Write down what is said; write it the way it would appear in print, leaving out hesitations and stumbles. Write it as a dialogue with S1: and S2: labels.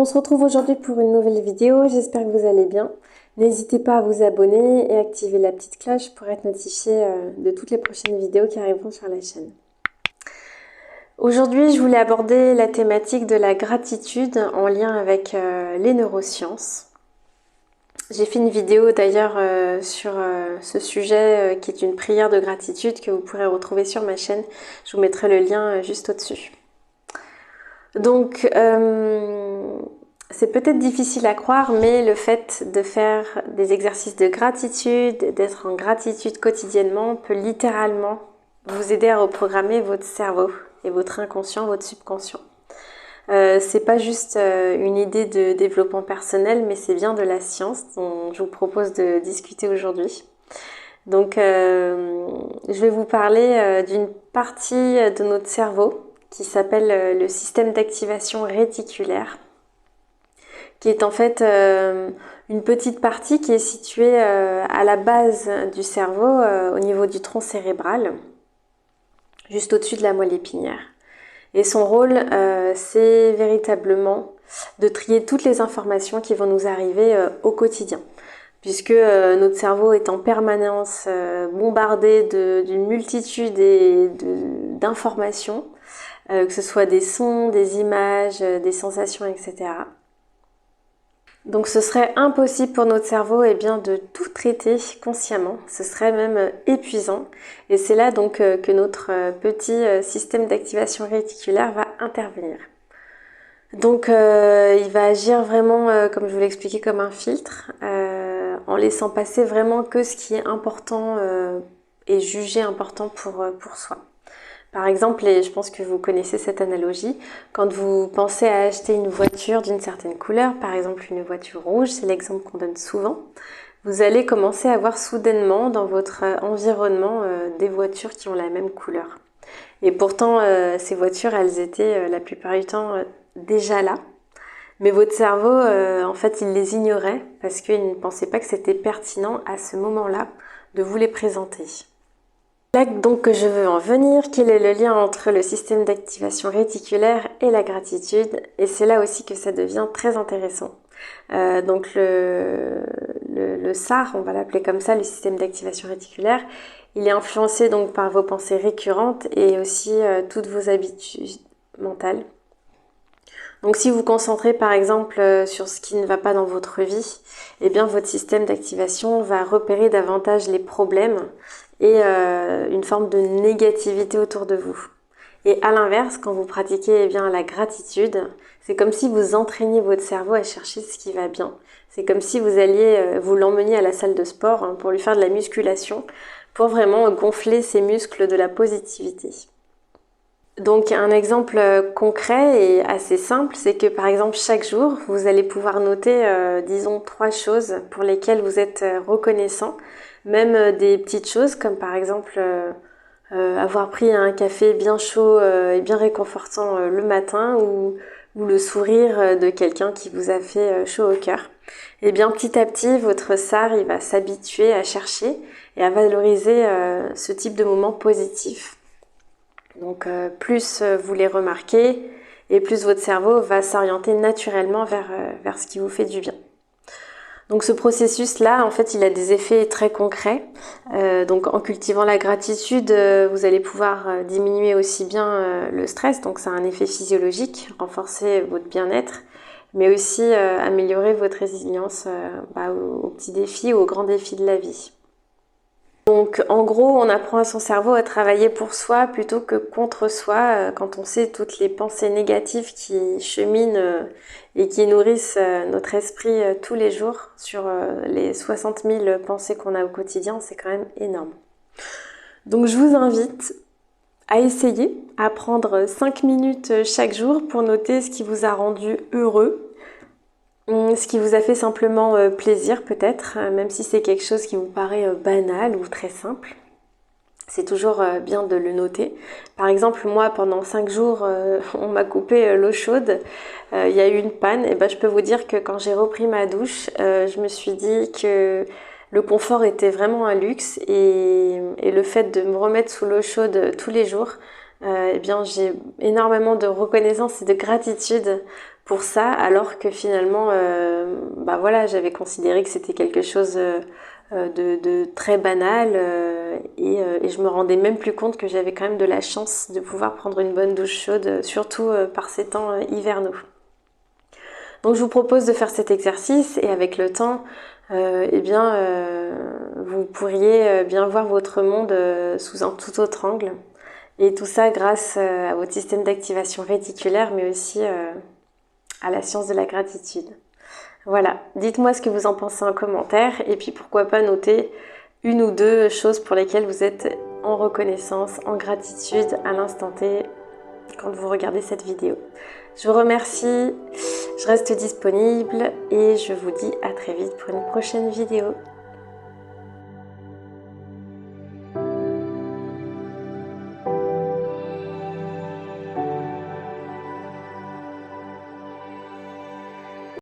S1: On se retrouve aujourd'hui pour une nouvelle vidéo, j'espère que vous allez bien. N'hésitez pas à vous abonner et activer la petite cloche pour être notifié de toutes les prochaines vidéos qui arriveront sur la chaîne. Aujourd'hui, je voulais aborder la thématique de la gratitude en lien avec les neurosciences. J'ai fait une vidéo d'ailleurs sur ce sujet qui est une prière de gratitude que vous pourrez retrouver sur ma chaîne. Je vous mettrai le lien juste au-dessus. Donc, c'est peut-être difficile à croire, mais le fait de faire des exercices de gratitude, d'être en gratitude quotidiennement, peut littéralement vous aider à reprogrammer votre cerveau et votre inconscient, votre subconscient. C'est pas juste une idée de développement personnel, mais c'est bien de la science dont je vous propose de discuter aujourd'hui. Donc, je vais vous parler d'une partie de notre cerveau qui s'appelle le système d'activation réticulaire, qui est en fait une petite partie qui est située à la base du cerveau, au niveau du tronc cérébral, juste au-dessus de la moelle épinière. Et son rôle, c'est véritablement de trier toutes les informations qui vont nous arriver au quotidien, puisque notre cerveau est en permanence bombardé d'une multitude d'informations, que ce soit des sons, des images, des sensations, etc. Donc ce serait impossible pour notre cerveau de tout traiter consciemment, ce serait même épuisant. Et c'est là donc que notre petit système d'activation réticulaire va intervenir. Donc il va agir vraiment, comme je vous l'ai expliqué, comme un filtre, en laissant passer vraiment que ce qui est important et jugé important pour soi. Par exemple, et je pense que vous connaissez cette analogie, quand vous pensez à acheter une voiture d'une certaine couleur, par exemple une voiture rouge, c'est l'exemple qu'on donne souvent, vous allez commencer à voir soudainement dans votre environnement des voitures qui ont la même couleur. Et pourtant, ces voitures, elles étaient la plupart du temps déjà là, mais votre cerveau, en fait, il les ignorait parce qu'il ne pensait pas que c'était pertinent à ce moment-là de vous les présenter. Là donc que je veux en venir, quel est le lien entre le système d'activation réticulaire et la gratitude, et c'est là aussi que ça devient très intéressant. Donc le SAR, on va l'appeler comme ça, le système d'activation réticulaire, il est influencé donc par vos pensées récurrentes et aussi toutes vos habitudes mentales. Donc si vous vous concentrez par exemple sur ce qui ne va pas dans votre vie, eh bien votre système d'activation va repérer davantage les problèmes et une forme de négativité autour de vous. Et à l'inverse, quand vous pratiquez la gratitude, c'est comme si vous entraîniez votre cerveau à chercher ce qui va bien. C'est comme si vous alliez vous l'emmeniez à la salle de sport pour lui faire de la musculation, pour vraiment gonfler ses muscles de la positivité. Donc un exemple concret et assez simple, c'est que par exemple chaque jour, vous allez pouvoir noter, disons, 3 choses pour lesquelles vous êtes reconnaissant, même des petites choses comme par exemple avoir pris un café bien chaud et bien réconfortant le matin ou le sourire de quelqu'un qui vous a fait chaud au cœur. Et bien petit à petit, votre SAR il va s'habituer à chercher et à valoriser ce type de moments positifs. Donc plus vous les remarquez et plus votre cerveau va s'orienter naturellement vers ce qui vous fait du bien. Donc ce processus-là, en fait, il a des effets très concrets. Donc en cultivant la gratitude, vous allez pouvoir diminuer aussi bien le stress, donc ça a un effet physiologique, renforcer votre bien-être, mais aussi améliorer votre résilience aux petits défis, aux grands défis de la vie. Donc en gros, on apprend à son cerveau à travailler pour soi plutôt que contre soi quand on sait toutes les pensées négatives qui cheminent et qui nourrissent notre esprit tous les jours sur les 60 000 pensées qu'on a au quotidien, c'est quand même énorme. Donc je vous invite à essayer, à prendre 5 minutes chaque jour pour noter ce qui vous a rendu heureux, ce qui vous a fait simplement plaisir peut-être, même si c'est quelque chose qui vous paraît banal ou très simple. C'est toujours bien de le noter. Par exemple, moi, pendant 5 jours, on m'a coupé l'eau chaude. Il y a eu une panne. Et je peux vous dire que quand j'ai repris ma douche, je me suis dit que le confort était vraiment un luxe. Et le fait de me remettre sous l'eau chaude tous les jours, j'ai énormément de reconnaissance et de gratitude pour ça, alors que finalement, bah voilà, j'avais considéré que c'était quelque chose de très banal et je me rendais même plus compte que j'avais quand même de la chance de pouvoir prendre une bonne douche chaude, surtout par ces temps hivernaux. Donc je vous propose de faire cet exercice et avec le temps, eh bien, vous pourriez bien voir votre monde sous un tout autre angle. Et tout ça grâce à votre système d'activation réticulaire, mais aussi à la science de la gratitude. Voilà, dites-moi ce que vous en pensez en commentaire et puis pourquoi pas noter une ou deux choses pour lesquelles vous êtes en reconnaissance, en gratitude à l'instant T quand vous regardez cette vidéo. Je vous remercie, je reste disponible et je vous dis à très vite pour une prochaine vidéo.